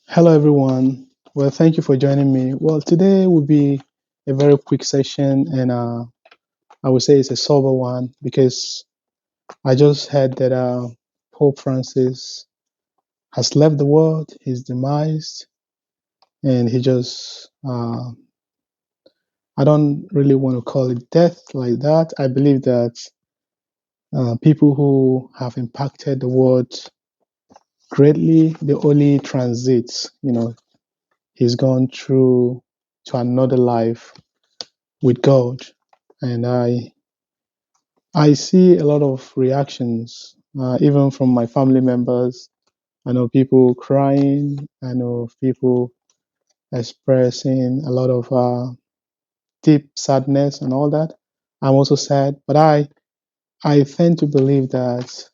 Hello, everyone. Well, thank you for joining me. Well, today will be a very quick session, and I would say it's a sober one because I just heard that Pope Francis has left the world, he's demised, and he just, I don't really want to call it death like that. I believe that people who have impacted the world greatly, they only transit, he's gone through to another life with God. And I see a lot of reactions, even from my family members. I know people crying. I know people expressing a lot of deep sadness and all that. I'm also sad, but I tend to believe that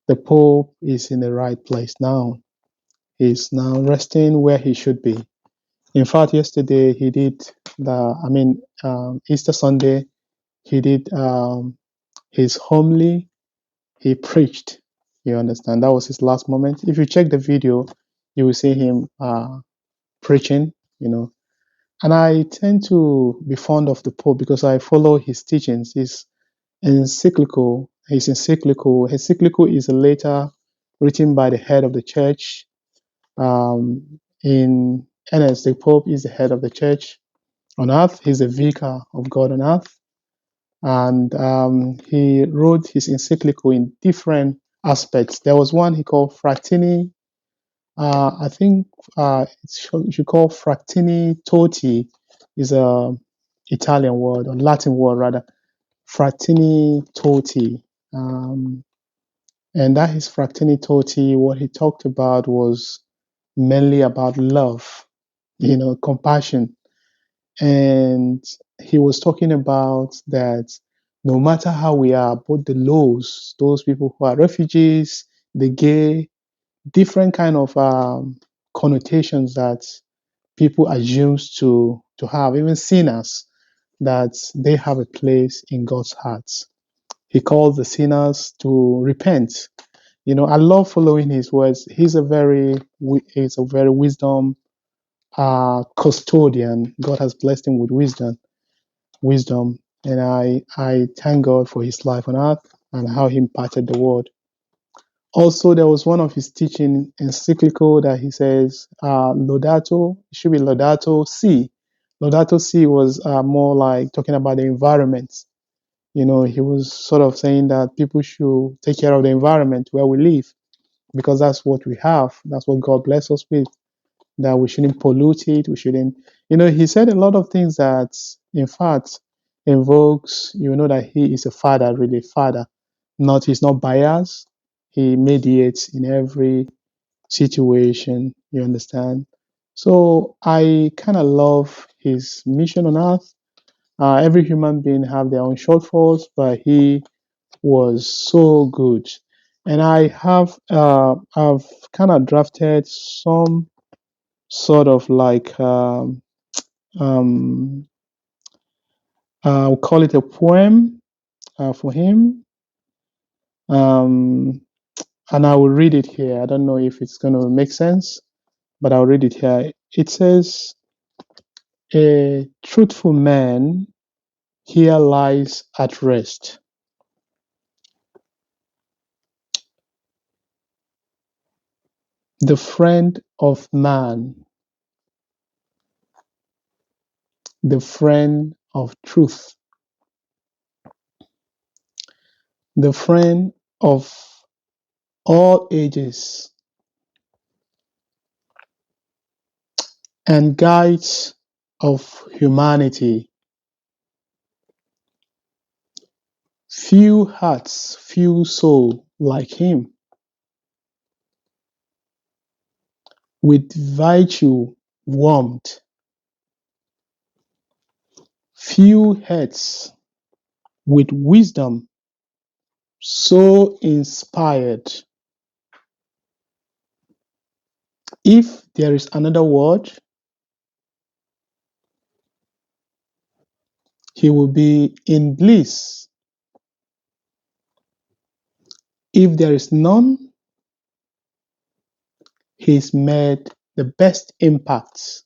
the Pope is in the right place now. He's now resting where he should be. In fact, yesterday he did Easter Sunday, he did his homily. He preached. You understand? That was his last moment. If you check the video, you will see him preaching, you know. And I tend to be fond of the Pope because I follow his teachings. His encyclical is a letter written by the head of the church. In NS, the Pope is the head of the church on earth. He's a vicar of God on earth. And he wrote his encyclical in different aspects. There was one he called Fratini. I think you should call Fratini Totti is a Italian word or Latin word rather. Fratini Totti, and that is Fratini Totti. What he talked about was mainly about love, compassion. And he was talking about that no matter how we are, both the lows, those people who are refugees, the gay, different kind of connotations that people assumes to have, even sinners, that they have a place in God's hearts. He calls the sinners to repent. I love following his words. He's a very wisdom custodian. God has blessed him with wisdom, and I thank God for his life on earth and how he imparted the word. Also, there was one of his teaching encyclical that he says, Laudato, it should be Laudato Si. Laudato Si was more like talking about the environment. He was sort of saying that people should take care of the environment where we live because that's what we have. That's what God bless us with, that we shouldn't pollute it. We shouldn't, he said a lot of things that, in fact, invokes, that he is a father, really father. He's not biased. He mediates in every situation. You understand? So I kind of love his mission on earth. Every human being have their own shortfalls, but he was so good. And I've kind of drafted some sort of like um, we'll call it a poem for him, um, and I will read it here. I don't know if it's going to make sense, but I'll read it here. It says, "A truthful man here lies at rest. The friend of man, the friend of truth, the friend of all ages, and guides of humanity. Few hearts, few souls like him, with virtue warmed, few heads with wisdom so inspired. If there is another word, he will be in bliss. If there is none, he is made the best impacts.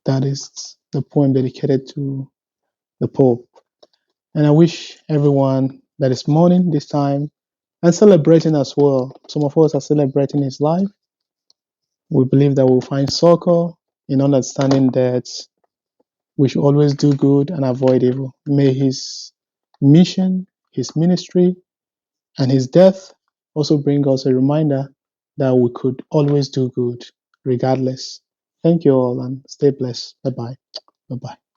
That is the poem dedicated to the Pope. And I wish everyone that is mourning this time and celebrating as well. Some of us are celebrating his life. We believe that we'll find succor in understanding that we should always do good and avoid evil. May his mission, his ministry, and his death also bring us a reminder that we could always do good regardless. Thank you all and stay blessed. Bye bye. Bye bye.